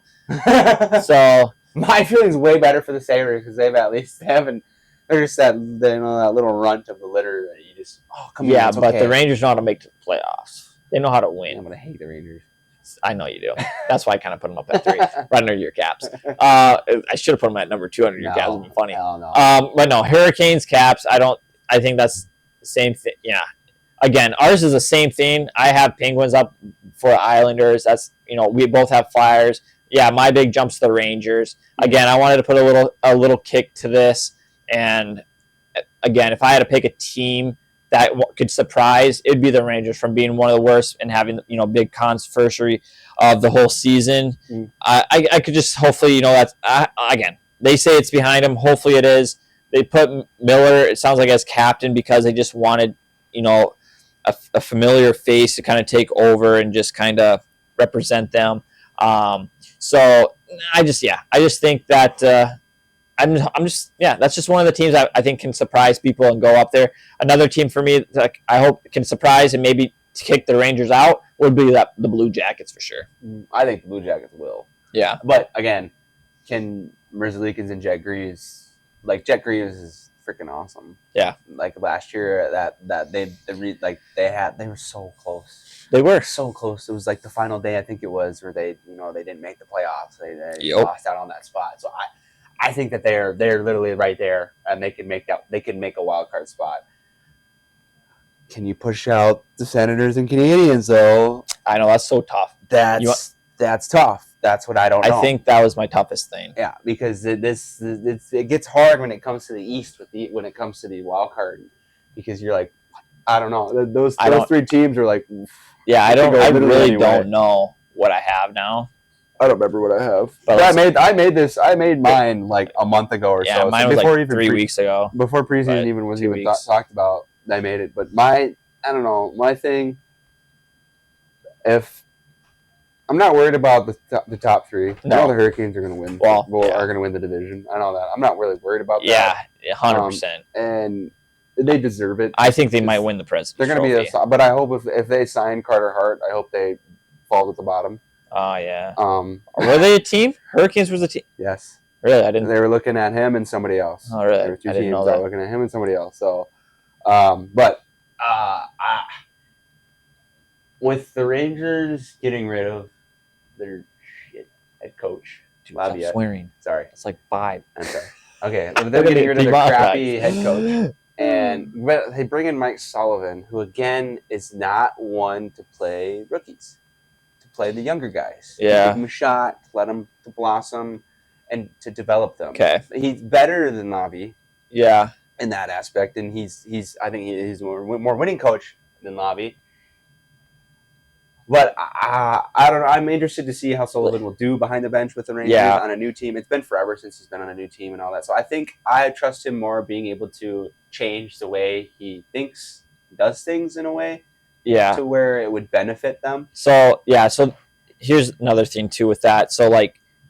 So my feeling's way better for the Sabres because they're just that little runt of the litter that you just come on. Yeah, but the Rangers know how to make the playoffs. They know how to win. I'm gonna hate the Rangers. I know you do. That's why I kind of put them up at 3, right under your Caps. I should have put them at number 2 under your Caps. It would be funny. Hell no. But no, Hurricanes, Caps. I think that's the same thing. Yeah. Again, ours is the same thing. I have Penguins up for Islanders. That's we both have Flyers. Yeah, my big jump's the Rangers. Again, I wanted to put a little kick to this, and again, if I had to pick a team that could surprise, it'd be the Rangers from being one of the worst and having big controversy of the whole season. I could just hopefully that's again, they say it's behind them. Hopefully it is. They put Miller, it sounds like, as captain because they just wanted a familiar face to kind of take over and just kind of represent them. So I just think that that's just one of the teams I think can surprise people and go up there. Another team for me that I hope can surprise and maybe kick the Rangers out would be the Blue Jackets for sure. I think the Blue Jackets will. Yeah. But again, can Merzlikins and Jet Greaves, Jet Greaves is freaking awesome. Yeah. Like last year that they were so close. They were so close. It was like the final day, I think it was, where they they didn't make the playoffs. They Yep. lost out on that spot. So I think that they're literally right there, and they can make a wild card spot. Can you push out the Senators and Canadians though? I know that's so tough. That's tough. That's what I don't know. I think that was my toughest thing. Yeah, because it gets hard when it comes to the East when it comes to the wild card, because you're like, I don't know. Those 3 teams are like, yeah, I really don't know what I have now. I don't remember what I have. But I made mine like a month ago or so. Yeah, mine was like 3 weeks ago. Before preseason even was even talked about, I made it. But I don't know, my thing, if I'm not worried about the top 3. No. I know the Hurricanes are going to win. Are going to win the division. I know that. I'm not really worried about that. Yeah, 100%. And they deserve it. I think they might win the President's They're going to be but I hope if they sign Carter Hart, I hope they fall at the bottom. Oh, yeah. Were they a team? Hurricanes was a team? Yes. Really? I didn't. They were looking at him and somebody else. Oh, really? There were 2 I didn't teams know that that. were looking at him and somebody else. So, with the Rangers getting rid of their shit head coach, Stop swearing. Sorry. It's like 5. I'm sorry. Okay, with them getting rid of their crappy head coach, and they bring in Mike Sullivan, who again is not one to play rookies, to play the younger guys. Yeah. Give them a shot, let them to blossom, and to develop them. Okay. He's better than Lavi. Yeah. In that aspect, and I think he's more winning coach than Lavi. But I don't know. I'm interested to see how Sullivan will do behind the bench with the Rangers on a new team. It's been forever since he's been on a new team and all that. So I think I trust him more being able to change the way he thinks, does things in a way, to where it would benefit them. So here's another thing too with that. So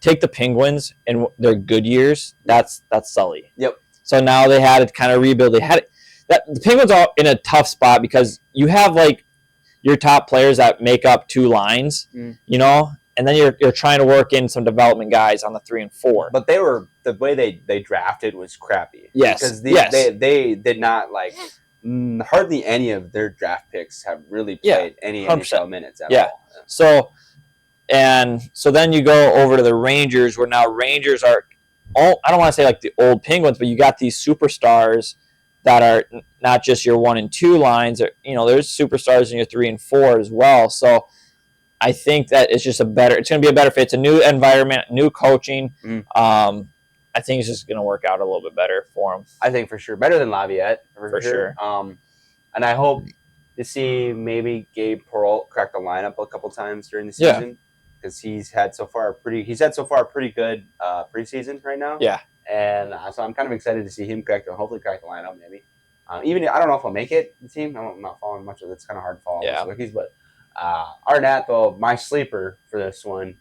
take the Penguins and their good years. That's Sully. Yep. So now they had to kind of rebuild. The Penguins are in a tough spot because you have your top players that make up 2 lines, and then you're trying to work in some development guys on the 3 and 4. But the way they drafted was crappy. Yes. Because they did not hardly any of their draft picks have really played any NHL minutes at all. So then you go over to the Rangers, where now Rangers are I don't want to say like the old Penguins, but you got these superstars that are not just your 1 and 2 lines. There's superstars in your 3 and 4 as well. So I think that it's going to be a better fit. It's a new environment, new coaching. I think it's just going to work out a little bit better for him. I think for sure. Better than Laviette. For sure. And I hope to see maybe Gabe Perreault crack the lineup a couple times during the season. Because he's had so far a pretty good preseason right now. Yeah. And so I'm kind of excited to see him hopefully crack the lineup maybe. Even I don't know if he'll make it, the team. I'm not following much of it. It's kind of hard to follow most rookies. But Arnett, though, my sleeper for this one is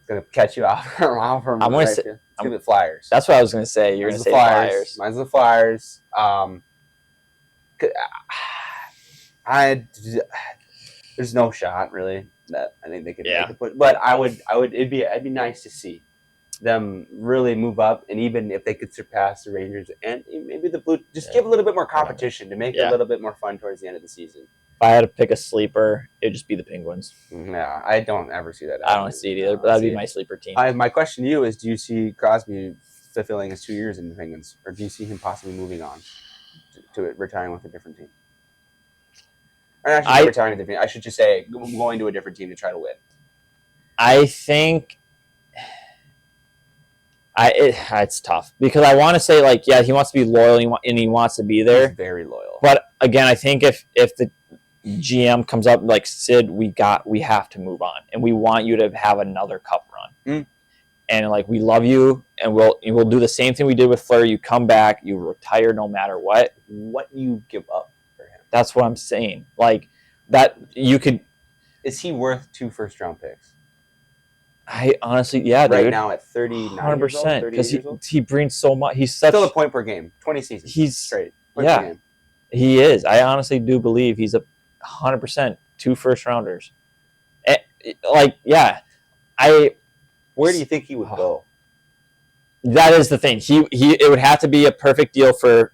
going to catch you off from I'm going to say it's going to be the Flyers. That's what I was going to say. You're going to say Flyers. Mine's the Flyers. There's no shot really that I think they could make it, but it'd be nice to see. them really move up, and even if they could surpass the Rangers and maybe the Blue, just give a little bit more competition to make it a little bit more fun towards the end of the season. If I had to pick a sleeper, it'd just be the Penguins. Yeah, I don't ever see that. I don't see it either, but that'd be my sleeper team. My question to you is, do you see Crosby fulfilling his 2 years in the Penguins, or do you see him possibly moving on to retiring with a different team? Or I should retiring a different. I should just say going to a different team to try to win. I think it's tough because I want to say he wants to be loyal and he wants to be there. He's very loyal. But again, I think if the GM comes up like, Sid, we have to move on, and we want you to have another cup run. And we love you, and we'll do the same thing we did with Fleury. You come back, you retire no matter what. What you give up for him? That's what I'm saying. That you could. Is he worth 2 first-round picks? I honestly, yeah, right dude. Now at 39, 100%, because he brings so much. He's still a point per game, 20 seasons. He's straight. Point per game. He is. I honestly do believe he's 100% 2 first-rounders. Where do you think he would go? That is the thing. It would have to be a perfect deal for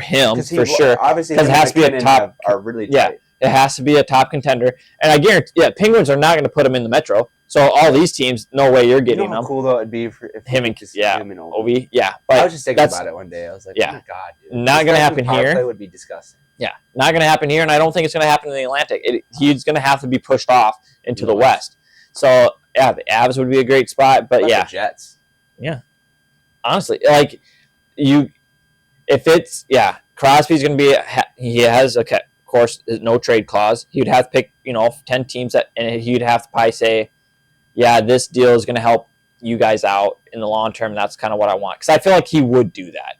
him for sure. Obviously, because it has to be a top. Are really tight. Yeah, it has to be a top contender, and I guarantee. Yeah, Penguins are not going to put him in the Metro. So all these teams, no way you're getting them. How cool though it'd be if him and Ovi. Yeah, but I was just thinking about it one day. I was like, oh my god, dude. Not going to happen here. Play would be disgusting. Yeah, not going to happen here, and I don't think it's going to happen in the Atlantic. He's going to have to be pushed off into the West. So yeah, the Avs would be a great spot, but the Jets. Yeah, honestly, Crosby's going to be. He has of course no trade clause. He would have to pick 10 teams and he'd have to probably say, yeah, this deal is going to help you guys out in the long term. That's kind of what I want, because I feel like he would do that.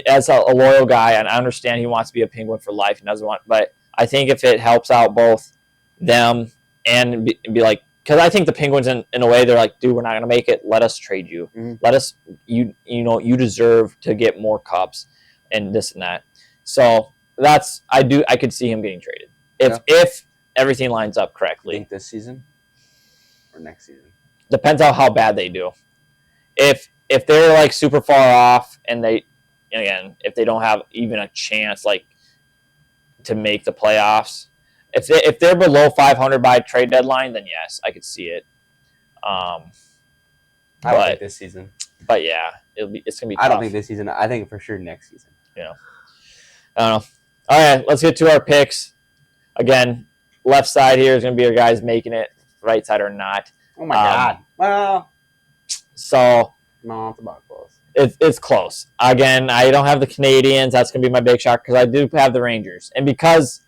As a loyal guy, and I understand he wants to be a Penguin for life and doesn't want. But I think if it helps out both them and be like, because I think the Penguins in a way they're like, dude, we're not going to make it. Let us trade you. Let us. You deserve to get more cups and this and that. So I could see him getting traded if everything lines up correctly. You think this season or next season? Depends on how bad they do. If they're super far off and if they don't have even a chance to make the playoffs, if they're below 500 by trade deadline, then yes, I could see it. I don't think this season. But yeah, it's gonna be tough. I don't think this season. I think for sure next season. Yeah. I don't know. All right, let's get to our picks. Again, left side here is going to be our guys making it. Right side or not. Oh my God. Well. So. No, it's about close. It's close. Again, I don't have the Canadians. That's going to be my big shock because I do have the Rangers. And because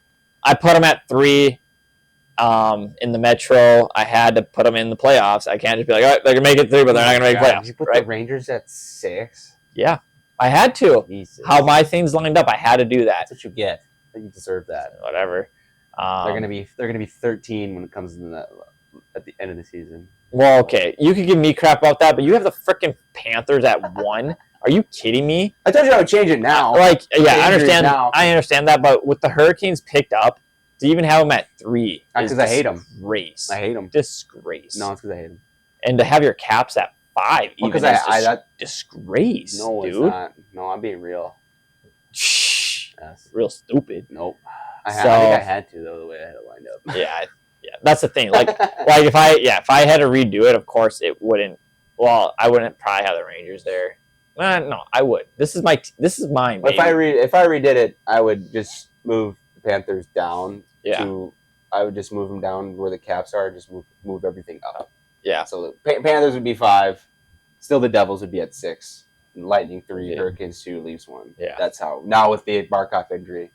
I put them at 3 in the Metro, I had to put them in the playoffs. I can't just be like, all right, they're going to make it 3, but they're not going to make playoffs. You put the Rangers at 6? Yeah. I had to. Jesus. How my things lined up, I had to do that. That's what you get. You deserve that. Whatever. They're gonna be 13 when it comes to at the end of the season. Well, okay, you could give me crap about that, but you have the freaking Panthers at 1. Are you kidding me? I told you I would change it now. I understand. I understand that, but with the Hurricanes picked up, to even have them at 3 because I hate them. Disgrace. I hate them. Disgrace. No, it's because I hate them. And to have your Caps at 5, because disgrace, no, dude. It's not. No, I'm being real. Shh. Yes. Real stupid. Nope. I think I had to though, the way I had it lined up. Yeah. That's the thing. If I had to redo it, of course it wouldn't. Well, I wouldn't probably have the Rangers there. No, I would. This is mine. Baby. If I redid it, I would just move the Panthers down. Yeah. I would just move them down where the Caps are. Just move everything up. Yeah. So the Panthers would be 5. Still, the Devils would be at 6. And Lightning 3, Hurricanes 2, Leafs 1. Yeah. That's how. Now with the Barkov injury.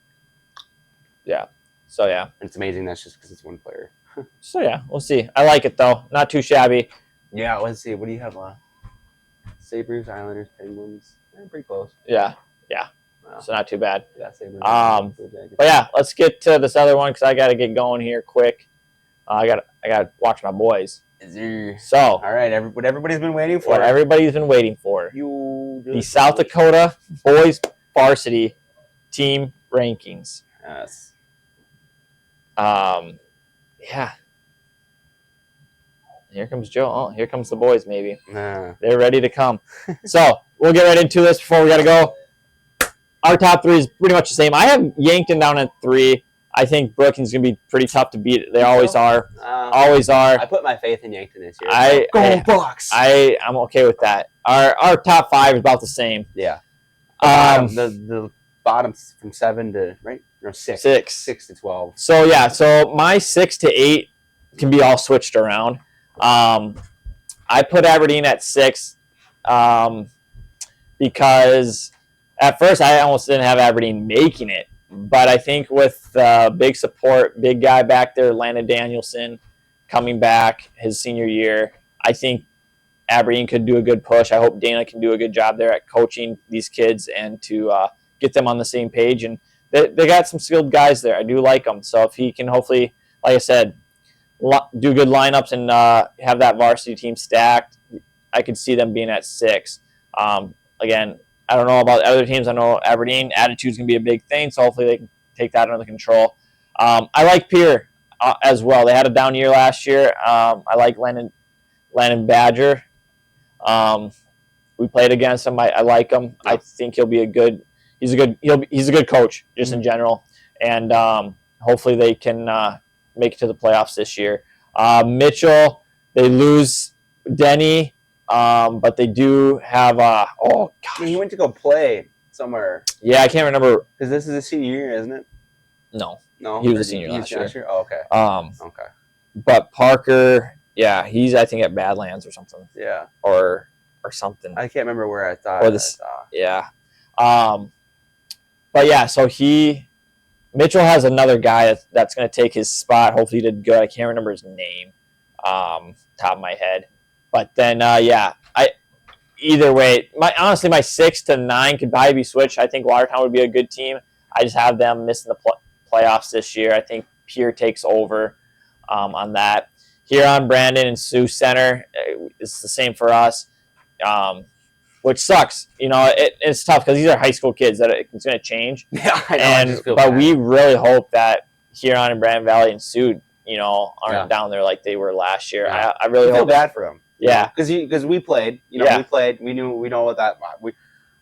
Yeah. So yeah. And it's amazing. That's just because it's one player. So yeah, we'll see. I like it though. Not too shabby. Yeah. Let's see. What do you have left? Sabres, Islanders, Penguins. Pretty close. Yeah. Wow. So not too bad. Yeah. Sabres. But yeah, let's get to this other one because I got to get going here quick. I got to watch my boys. So, all right, what everybody's been waiting for. The South Dakota boys varsity team rankings. Yes. Yeah. Here comes Joe. Oh, here comes the boys, maybe. Nah. They're ready to come. So we'll get right into this before we got to go. Our top three is pretty much the same. I have Yankton down at 3. I think Brookings going to be pretty tough to beat. They always are. Always are. I put my faith in Yankton this year. Go Bucks! I'm okay with that. Our top 5 is about the same. Yeah. The bottom from 7 to, right? No, 6. 6 to 12. So, yeah. So, my 6 to 8 can be all switched around. I put Aberdeen at 6 because at first I almost didn't have Aberdeen making it. But I think with big support, big guy back there, Landon Danielson, coming back his senior year, I think Aberdeen could do a good push. I hope Dana can do a good job there at coaching these kids and to get them on the same page. And they got some skilled guys there. I do like them. So if he can hopefully, like I said, do good lineups and have that varsity team stacked, I could see them being at 6. Again, I don't know about other teams. I know Aberdeen attitude is going to be a big thing, so hopefully they can take that under control. I like Pierre as well. They had a down year last year. I like Landon Badger. We played against him. I like him. Yeah. I think he'll be he's a good coach just in general, and hopefully they can make it to the playoffs this year. Mitchell, they lose Denny. But they do have he went to go play somewhere. Yeah, I can't remember because this is a senior year, isn't it? No, he was a senior last year. Oh, okay. Okay. But Parker, yeah, he's I think at Badlands or something. Yeah. Or something. I can't remember where I thought. Or this. Yeah. But yeah, so Mitchell has another guy that's going to take his spot. Hopefully, he did good. I can't remember his name. Top of my head. But then, either way, honestly, my 6 to 9 could probably be switched. I think Watertown would be a good team. I just have them missing the playoffs this year. I think Pierre takes over on that. Huron, Brandon, and Sioux Center, it's the same for us, which sucks. You know, it's tough because these are high school kids that it's going to change. Yeah, I know. But we really hope that Huron and Brandon Valley and Sioux, aren't down there like they were last year. Yeah. I really feel hope bad for them. Yeah, because we played. We played. We know what that.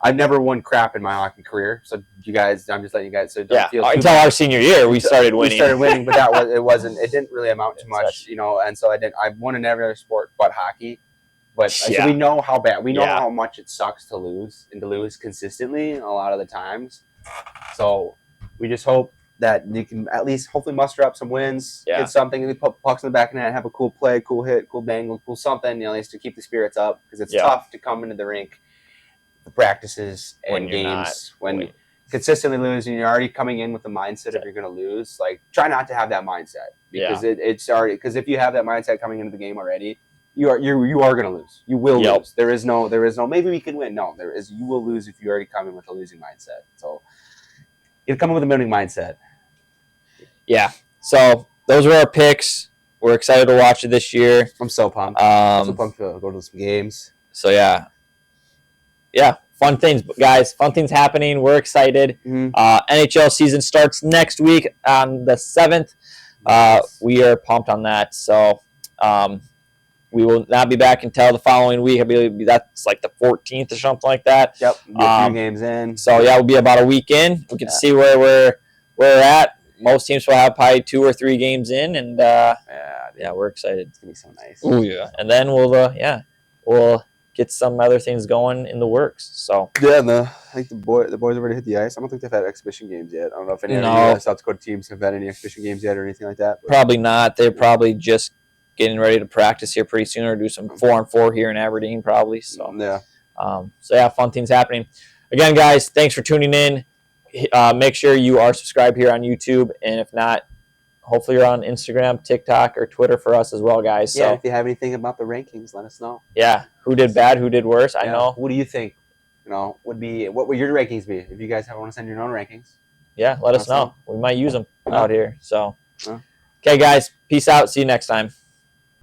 I've never won crap in my hockey career. So you guys, I'm just letting you guys. So don't feel until our senior year, we started winning. But it didn't really amount to much, And so I've won in every other sport but hockey. But so we know how bad. We know how much it sucks to lose and to lose consistently a lot of the times. So we just hope that you can at least hopefully muster up some wins, get something, put pucks in the back of the net, have a cool play, cool hit, cool dangle, cool something, at least to keep the spirits up because it's tough to come into the rink, the practices and games when you consistently lose and you're already coming in with the mindset of you're going to lose. Like try not to have that mindset because it's already because if you have that mindset coming into the game already, you are going to lose. You will lose. There is no maybe we can win. No, you will lose if you already come in with a losing mindset. So you come in with a winning mindset. Yeah. So those were our picks. We're excited to watch it this year. I'm so pumped. I'm so pumped to go to some games. So yeah, fun things, guys. Fun things happening. We're excited. Mm-hmm. NHL season starts next week on the 7th. We are pumped on that. So we will not be back until the following week. I believe that's like the 14th or something like that. Yep. A few games in. So yeah, we'll be about a week in. We can see where we're at. Most teams will have probably 2 or 3 games in, and we're excited. It's gonna be so nice. Oh yeah, and then we'll get some other things going in the works. So I think the boys already hit the ice. I don't think they've had exhibition games yet. I don't know if any of the South Dakota teams have had any exhibition games yet or anything like that. Probably not. They're probably just getting ready to practice here pretty soon or do some 4-on-4 here in Aberdeen probably. So fun things happening. Again, guys, thanks for tuning in. Make sure you are subscribed here on YouTube, and if not, hopefully you're on Instagram, TikTok, or Twitter for us as well, guys. Yeah, so, if you have anything about the rankings, let us know. Yeah, who did bad, who did worse? I know. What do you think? What would your rankings be? If you guys want to send your own rankings, let us know. We might use them out here. So, okay, guys, peace out. See you next time.